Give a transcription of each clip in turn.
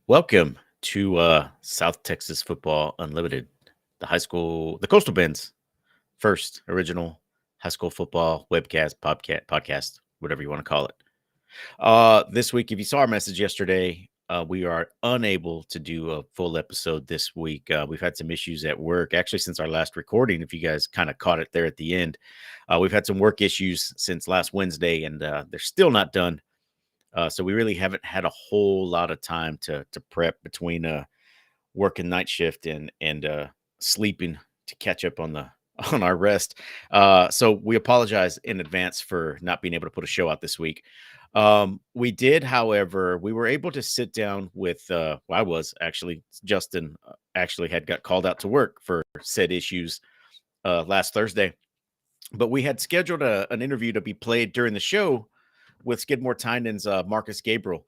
Welcome to South Texas Football Unlimited, the Coastal Bend's first original high school football webcast, podcast, whatever you want to call it. This week, if you saw our message yesterday, we are unable to do a full episode this week. We've had some issues at work, actually, since our last recording. If you guys kind of caught it there at the end, we've had some work issues since last Wednesday, and they're still not done. So we really haven't had a whole lot of time to prep between working night shift and sleeping to catch up on the on our rest. So we apologize in advance for not being able to put a show out this week. We did, however, we were able to sit down with I was actually Justin actually had got called out to work for said issues last Thursday, but we had scheduled an interview to be played during the show with Skidmore-Tynan's Marcus Gabriel.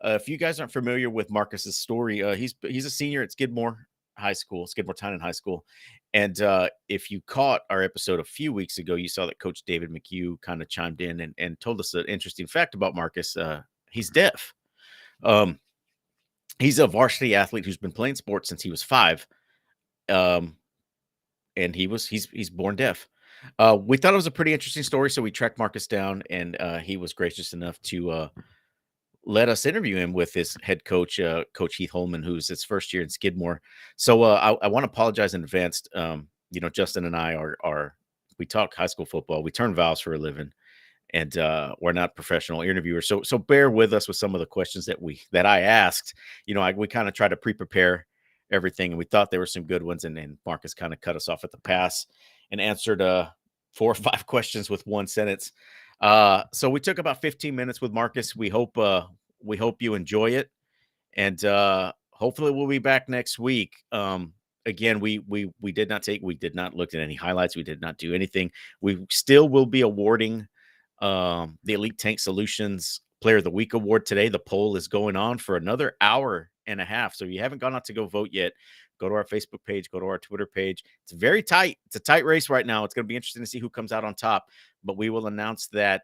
If you guys aren't familiar with Marcus's story, he's a senior at Skidmore-Tynan High School. And if you caught our episode a few weeks ago, you saw that Coach David McHugh kind of chimed in and told us an interesting fact about Marcus. He's deaf. He's a varsity athlete who's been playing sports since he was 5. And he's born deaf. We thought it was a pretty interesting story, so we tracked Marcus down, and he was gracious enough to let us interview him with his head coach, Coach Heath Holman, who's his first year in Skidmore. So I want to apologize in advance. Justin and I we talk high school football. We turn valves for a living, and we're not professional interviewers. So bear with us with some of the questions that I asked. We kind of try to pre-prepare everything, and we thought there were some good ones, and then Marcus kind of cut us off at the pass and answered 4 or 5 questions with one sentence. So we took about 15 minutes with Marcus. We hope you enjoy it, and hopefully we'll be back next week. Again, we did not look at any highlights. We did not do anything. We still will be awarding the Elite Tank Solutions Player of the Week award today. The poll is going on for another hour and a half. So if you haven't gone out to go vote yet, go to our Facebook page, go to our Twitter page. It's very tight. It's a tight race right now. It's going to be interesting to see who comes out on top, but we will announce that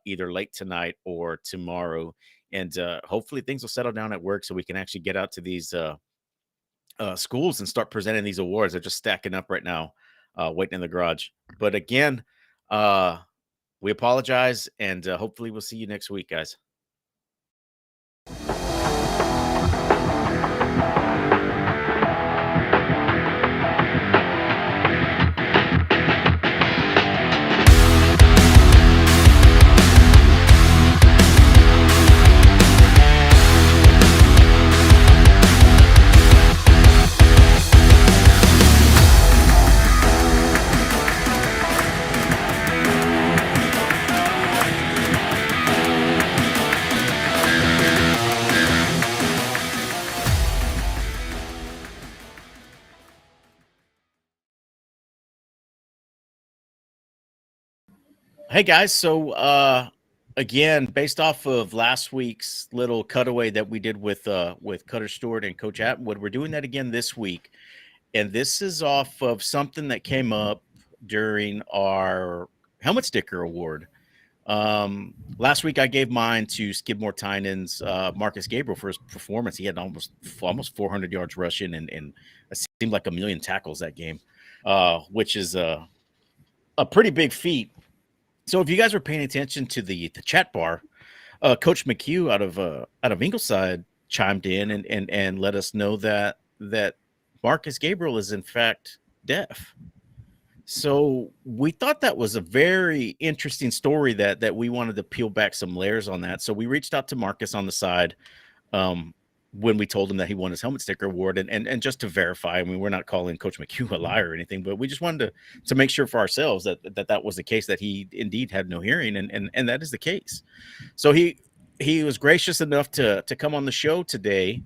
either late tonight or tomorrow. And hopefully things will settle down at work so we can actually get out to these schools and start presenting these awards. They're just stacking up right now, waiting in the garage. But again, we apologize, and hopefully we'll see you next week, guys. Hey guys, so again, based off of last week's little cutaway that we did with Cutter Stewart and Coach Atwood, we're doing that again this week, and this is off of something that came up during our helmet sticker award. Last week I gave mine to Skidmore-Tynan's Marcus Gabriel for his performance. He had almost 400 yards rushing and it seemed like a million tackles that game, which is a pretty big feat. So if you guys were paying attention to the chat bar, Coach McHugh out of Ingleside chimed in and let us know that Marcus Gabriel is in fact deaf. So we thought that was a very interesting story that we wanted to peel back some layers on that. So we reached out to Marcus on the side when we told him that he won his helmet sticker award, and just to verify. I mean, we're not calling Coach McHugh a liar or anything, but we just wanted to make sure for ourselves that was the case, that he indeed had no hearing, and that is the case. So he was gracious enough to come on the show today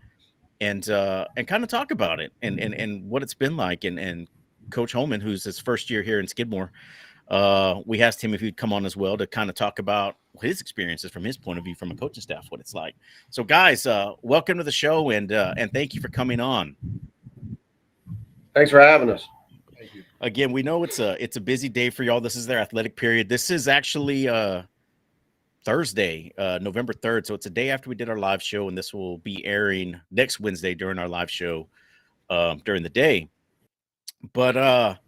and kind of talk about it and what it's been like. And Coach Holman, who's his first year here in Skidmore, we asked him if he'd come on as well to kind of talk about his experiences from his point of view, from a coaching staff, what it's like. So guys, welcome to the show, and thank you for coming on. Thanks for having us. Thank you. Again, we know it's a busy day for y'all. This is their athletic period. This is actually Thursday, November 3rd. So it's a day after we did our live show, and this will be airing next Wednesday during our live show during the day. But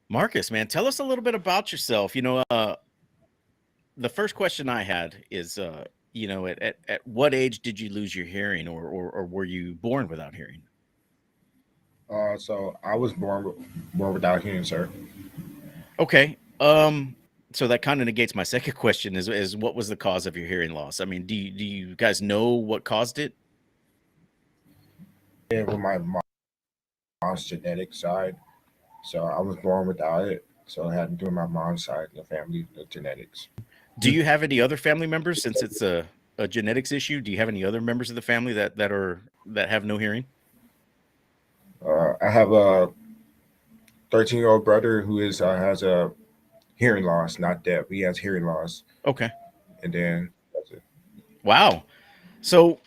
Marcus, man, tell us a little bit about yourself. The first question I had is, at what age did you lose your hearing, or were you born without hearing? So I was born without hearing, sir. Okay. So that kind of negates my second question is what was the cause of your hearing loss? I mean, do you guys know what caused it? And with my mom's genetic side, so I was born without it. So I had to do my mom's side of the family, the genetics. Do you have any other family members since it's a genetics issue? Do you have any other members of the family that have no hearing? I have a 13-year-old brother who is has a hearing loss, not deaf. He has hearing loss, Okay. and then that's it. Wow. So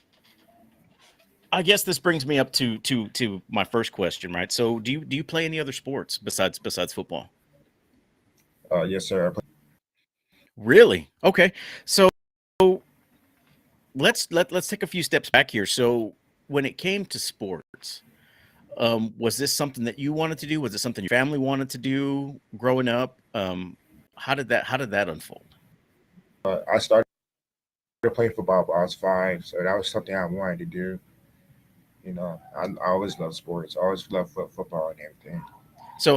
I guess this brings me up to my first question, right? So do you play any other sports besides football? Yes, sir. I play. Really? Okay. So let's take a few steps back here. So when it came to sports, was this something that you wanted to do? Was it something your family wanted to do growing up? How did that unfold? I started playing football when I was 5, so that was something I wanted to do. I always loved sports. I always loved football and everything. So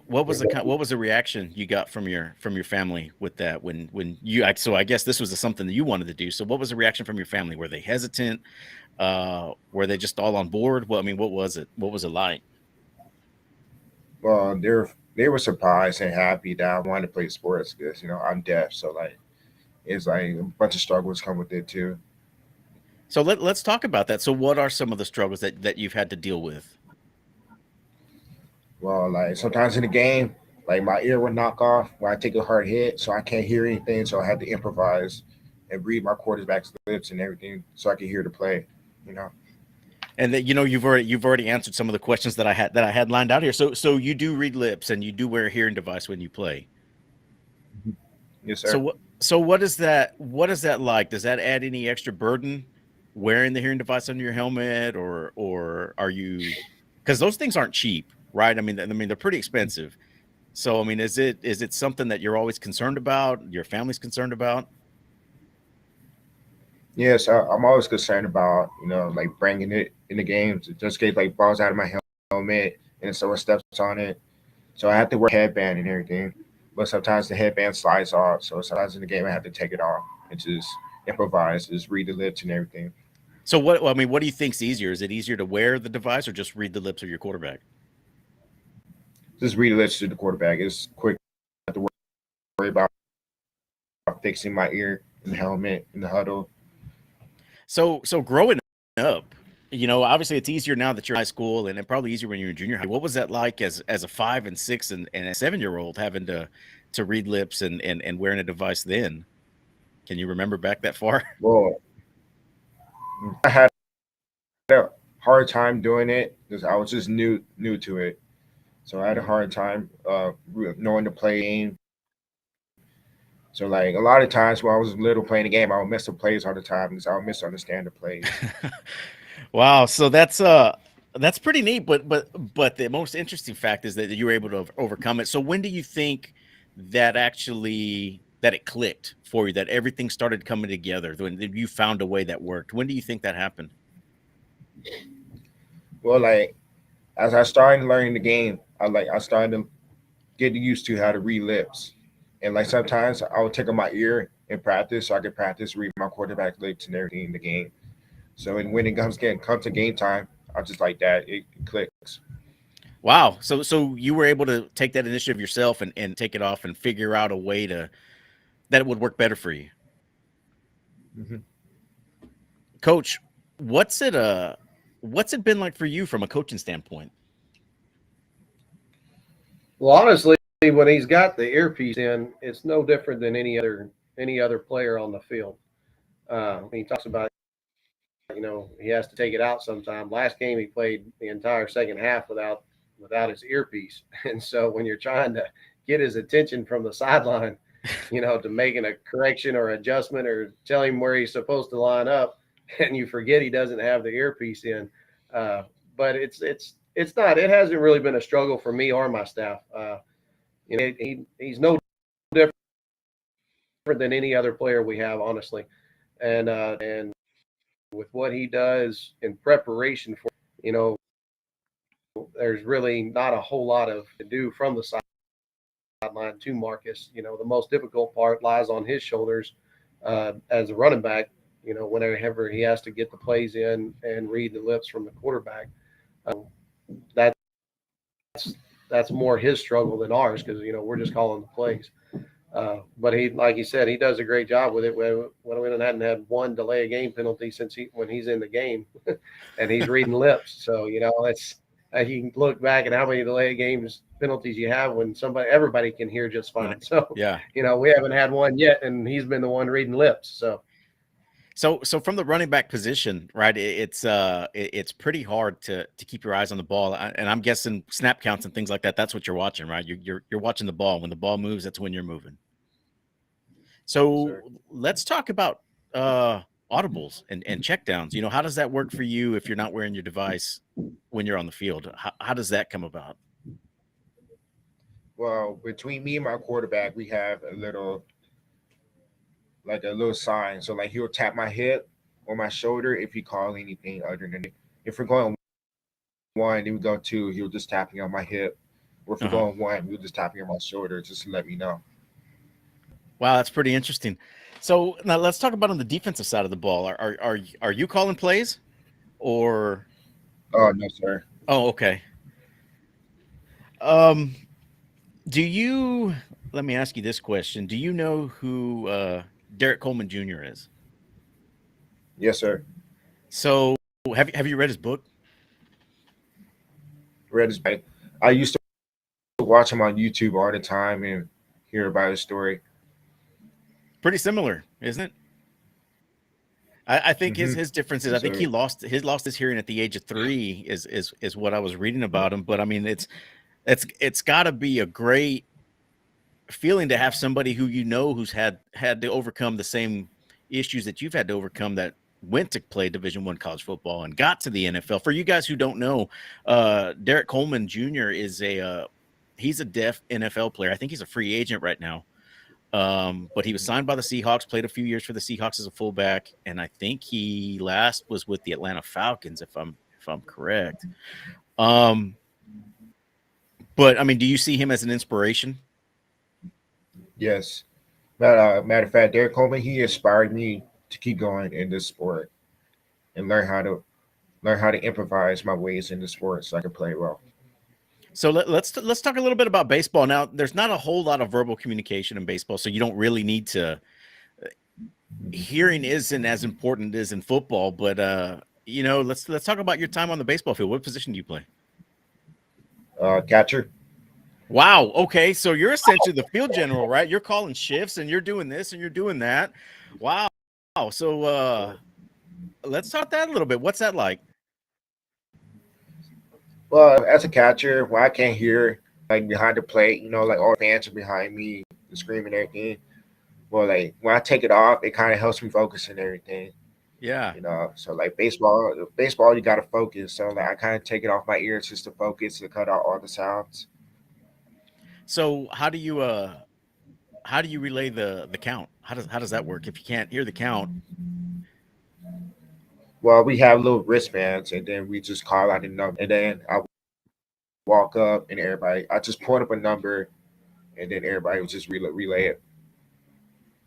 what was the reaction you got from your family with that so I guess this was something that you wanted to do. So what was the reaction from your family? Were they hesitant? Were they just all on board? Well, I mean, what was it? What was it like? Well, they were surprised and happy that I wanted to play sports because I'm deaf, so like it's like a bunch of struggles come with it too. So let's talk about that. So what are some of the struggles that you've had to deal with? Well, like sometimes in the game, like my ear would knock off when I take a hard hit, so I can't hear anything. So I had to improvise and read my quarterback's lips and everything, so I could hear the play. You know. And that you've already answered some of the questions that I had lined out here. So you do read lips and you do wear a hearing device when you play. Yes, So sir. what is that like? Does that add any extra burden wearing the hearing device under your helmet, or are you, because those things aren't cheap, right? I mean they're pretty expensive. So I mean, is it something that you're always concerned about, your family's concerned about? Yes, I'm always concerned about like bringing it in the games, just in case like balls out of my helmet and someone steps on it. So I have to wear a headband and everything. But sometimes the headband slides off. So sometimes in the game I have to take it off and just improvise, just read the lips and everything. So what do you think's easier? Is it easier to wear the device or just read the lips of your quarterback? Just read the lips to the quarterback. It's quick. I have to worry about fixing my ear in the helmet in the huddle. So growing up, obviously it's easier now that you're in high school, and probably easier when you're in junior high. What was that like as a 5 and 6 and a 7-year old having to read lips and wearing a device then? Can you remember back that far? Well, I had a hard time doing it because I was just new to it. So I had a hard time knowing the play game. So like a lot of times when I was little playing the game, I would miss the plays all the time because I would misunderstand the plays. Wow, so that's pretty neat, but the most interesting fact is that you were able to overcome it. So when do you think that it clicked for you, that everything started coming together, when you found a way that worked? When do you think that happened? Well, like as I started learning the game, I started to get used to how to read lips, and like sometimes I would take on my ear and practice so I could practice read my quarterback lips and everything in the game. So and when it comes to game time, I just like that it clicks. Wow. So you were able to take that initiative yourself and take it off and figure out a way to that it would work better for you. Hmm. Coach, what's it what's it been like for you from a coaching standpoint? Well, honestly, when he's got the earpiece in, it's no different than any other player on the field. He talks about he has to take it out sometime. Last game he played the entire second half without his earpiece, and so when you're trying to get his attention from the sideline, to making a correction or adjustment or tell him where he's supposed to line up, and you forget he doesn't have the earpiece in. Uh, but it's not. It hasn't really been a struggle for me or my staff. He's no different than any other player we have, honestly. And with what he does in preparation for, there's really not a whole lot of to do from the sideline to Marcus. The most difficult part lies on his shoulders as a running back. Whenever he has to get the plays in and read the lips from the quarterback, that's that's more his struggle than ours because we're just calling the plays. But he, like you said, he does a great job with it. We hadn't had one delay of game penalty since when he's in the game, and he's reading lips. So it's you can look back at how many delay of games penalties you have when everybody can hear just fine. So yeah, we haven't had one yet, and he's been the one reading lips. So from the running back position, right? It's pretty hard to keep your eyes on the ball, and I'm guessing snap counts and things like that. That's what you're watching, right? You're watching the ball. When the ball moves, that's when you're moving. So Sure. let's talk about audibles and checkdowns. How does that work for you if you're not wearing your device when you're on the field? How does that come about? Well, between me and my quarterback, we have a little sign. So like he'll tap my hip or my shoulder if he call anything other than it. If we're going one, then we go two, he'll just tap me on my hip. Or if we're going one, he'll just tap me on my shoulder just to let me know. Wow, that's pretty interesting. So now let's talk about on the defensive side of the ball. Are you calling plays or? Oh no, sir. Oh, okay. Let me ask you this question. Do you know who Derek Coleman Jr. is? Yes, sir. So have you read his book? Read his back. I used to watch him on YouTube all the time and hear about his story. Pretty similar, isn't it? I think his difference is I think he lost his hearing at the age of 3 is what I was reading about him. But I mean it's got to be a great feeling to have somebody who who's had to overcome the same issues that you've had to overcome, that went to play Division I college football and got to the NFL. For you guys who don't know, Derek Coleman Jr. is he's a deaf NFL player. I think he's a free agent right now. But he was signed by the Seahawks, played a few years for the Seahawks as a fullback, and I think he last was with the Atlanta Falcons, if I'm correct. But I mean, do you see him as an inspiration? Yes. Matter of fact, Derek Coleman, he inspired me to keep going in this sport and learn how to improvise my ways in the sport so I can play well. So let's talk a little bit about baseball. Now, there's not a whole lot of verbal communication in baseball, so you don't really need to. Hearing isn't as important as in football, but let's talk about your time on the baseball field. What position do you play? Catcher. Wow. Okay, so you're essentially the field general, right? You're calling shifts and you're doing this and you're doing that. Wow. So let's talk that a little bit. What's that like? Well, as a catcher, when I can't hear like behind the plate, like all the fans are behind me, screaming and everything. Well, like when I take it off, it kind of helps me focus and everything. Yeah. So like baseball, you got to focus. So like I kind of take it off my ears just to focus to cut out all the sounds. So how do you relay the count? How does that work if you can't hear the count? Well, we have little wristbands, and then we just call out a number, and then I walk up, and I just point up a number, and then everybody will just relay it.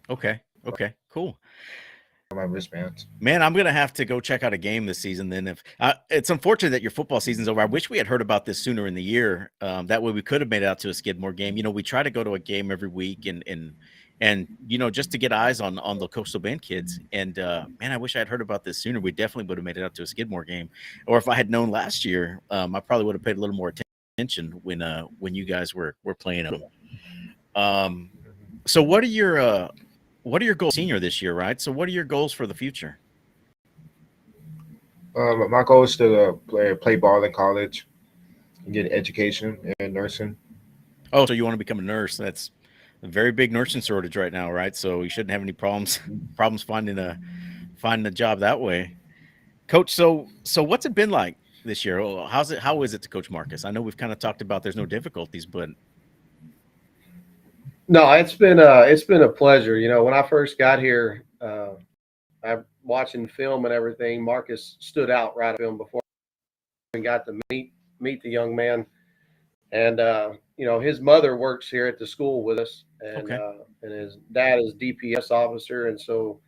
Okay, cool. My wristbands. Man, I'm gonna have to go check out a game this season. Then, if it's unfortunate that your football season's over. I wish we had heard about this sooner in the year. That way, we could have made it out to a Skidmore game. We try to go to a game every week, and just to get eyes on the Coastal Bend kids. And man, I wish I had heard about this sooner. We definitely would have made it out to a Skidmore game. Or if I had known last year, I probably would have paid a little more attention when you guys were playing them. So what are your goals senior this year, right? So what are your goals for the future? My goal is to play ball in college and get an education in nursing. Oh, so you want to become a nurse? That's a very big nursing shortage right now, right? So you shouldn't have any problems finding a job that way. Coach, so what's it been like this year? How is it to coach Marcus? I know we've kind of talked about there's no difficulties, but No, it's been a pleasure. You know, when I first got here, I watching film and everything. Marcus stood out right on film before we got to meet the young man. And you know, his mother works here at the school with us, okay. and his dad is DPS officer. And so,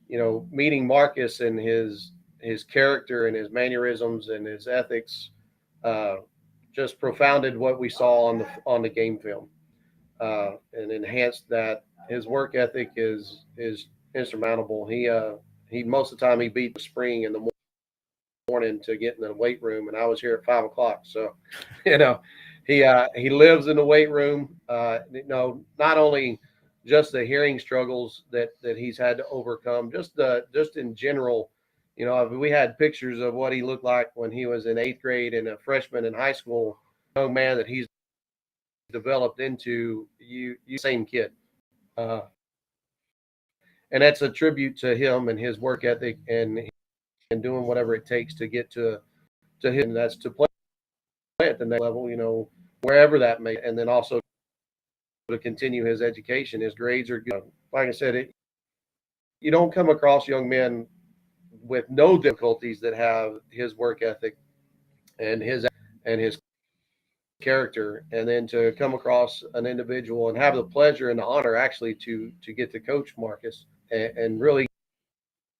you know, meeting Marcus and his character and his mannerisms and his ethics, uh, just profounded what we saw on the game film, and enhanced that. His work ethic is insurmountable. He most of the time he beat the spring in the morning to get in the weight room, and I was here at 5 o'clock. So, you know, he lives in the weight room. You know, not only just the hearing struggles that he's had to overcome, just in general. You know, we had pictures of what he looked like when he was in eighth grade and a freshman in high school. Young man that he's developed into you same kid, uh, and that's a tribute to him and his work ethic and doing whatever it takes to get to him. That's to play at the next level, you know, wherever that may, and then also to continue his education. His grades are good. Like I said, you don't come across young men with no difficulties that have his work ethic and his character, and then to come across an individual and have the pleasure and the honor actually to get to coach Marcus and really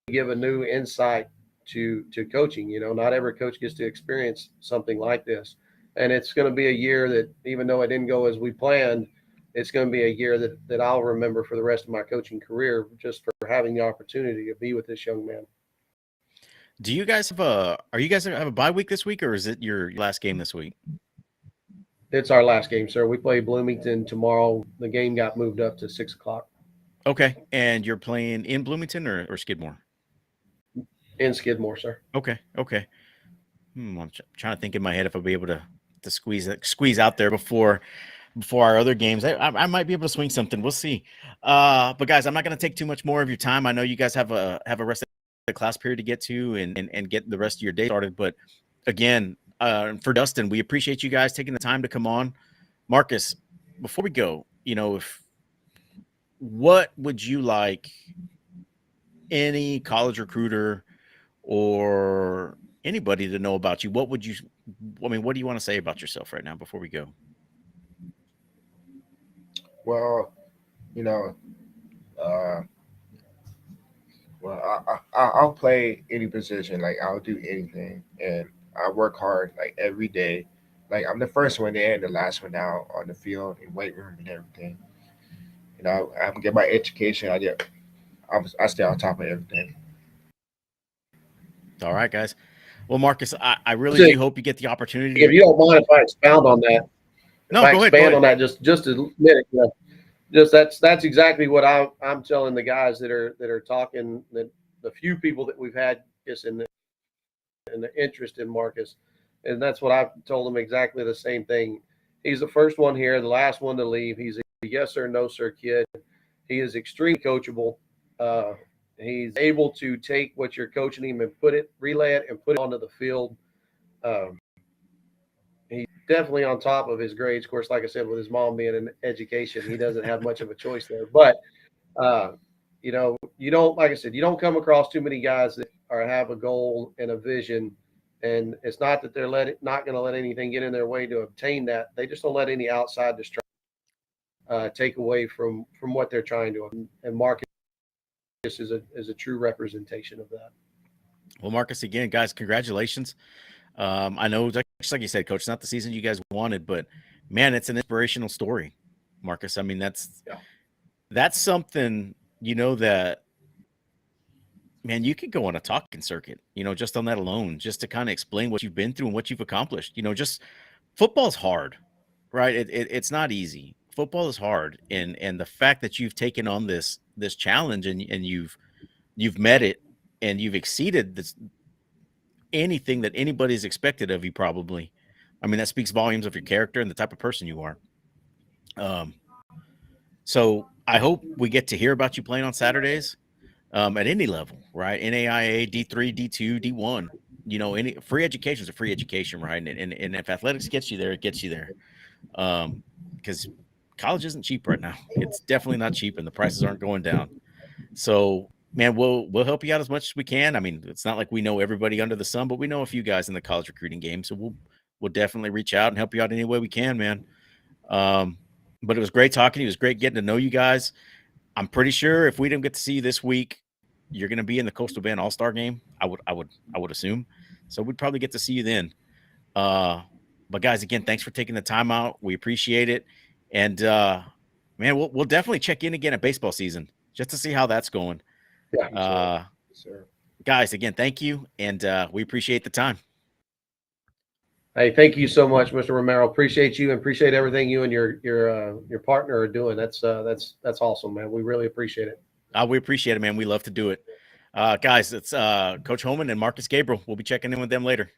give a new insight to coaching. You know, not every coach gets to experience something like this, and it's going to be a year that, even though it didn't go as we planned, it's going to be a year that I'll remember for the rest of my coaching career, just for having the opportunity to be with this young man. Do you guys have a are you guys have a bye week this week, or is it your last game this week? It's our last game, sir. We play Bloomington tomorrow. The game got moved up to 6 o'clock Okay. And you're playing in Bloomington or Skidmore? in Skidmore, sir. Okay. Okay. I'm trying to think in my head if I'll be able to squeeze out there before our other games. I might be able to swing something. We'll see. But guys, I'm not going to take too much more of your time. I know you guys have a rest of the class period to get to and get the rest of your day started. But again, for Dustin, we appreciate you guys taking the time to come on. Marcus, before we go, you know, what would you like any college recruiter or anybody to know about you? What would you, I mean, what do you want to say about yourself right now before we go? Well, you know, uh, I'll play any position. Like I'll do anything, and I work hard like every day. Like I'm the first one there and the last one out on the field and weight room and everything. You know, I get my education. I stay on top of everything. All right, guys. Well, Marcus, I really So, do hope you get the opportunity if to. you don't mind, if I expound on that, No, go ahead. Go ahead. just a minute, you know, just that's exactly what I'm telling the guys that are talking, that the few people that we've had just in the interest in Marcus, and that's what I've told them, exactly the same thing. He's the first one here, the last one to leave. He's a yes sir, no sir kid. He is extremely coachable. Uh, he's able to take what you're coaching him and relay it, and put it onto the field. Um, he's definitely on top of his grades. Of course, like I said, with his mom being in education, he doesn't have much of a choice there. But uh, you know, you don't, like I said, you don't come across too many guys that have a goal and a vision. And it's not that they're not going to let anything get in their way to obtain that. They just don't let any outside distraction take away from what they're trying to. And Marcus is a true representation of that. Well, Marcus, again, guys, congratulations. I know, just like you said, Coach, it's not the season you guys wanted, but man, it's an inspirational story, Marcus. I mean, that's something, you know, that, man, you could go on a talking circuit, you know, just on that alone, just to kind of explain what you've been through and what you've accomplished. You know, just football's hard, right? It's not easy. Football is hard, and the fact that you've taken on this challenge and you've met it and you've exceeded anything that anybody's expected of you, probably. I mean, that speaks volumes of your character and the type of person you are. Um, So I hope we get to hear about you playing on Saturdays at any level, right? NAIA, D3, D2, D1. You know, any free education is a free education, right? And if athletics gets you there, it gets you there. Because college isn't cheap right now. It's definitely not cheap, and the prices aren't going down. So, man, we'll help you out as much as we can. I mean, it's not like we know everybody under the sun, but we know a few guys in the college recruiting game. So we'll definitely reach out and help you out any way we can, man. But it was great talking to you. It was great getting to know you guys. I'm pretty sure if we didn't get to see you this week, you're going to be in the Coastal Bend All-Star game. I would assume. So we'd probably get to see you then. But guys, again, thanks for taking the time out. We appreciate it. And man, we'll definitely check in again at baseball season just to see how that's going. Yeah. Sir. Guys, again, thank you, and we appreciate the time. Hey, thank you so much, Mr. Romero. Appreciate you and appreciate everything you and your partner are doing. That's awesome, man. We really appreciate it. We appreciate it, man. We love to do it. Guys, it's Coach Holman and Marcus Gabriel. We'll be checking in with them later.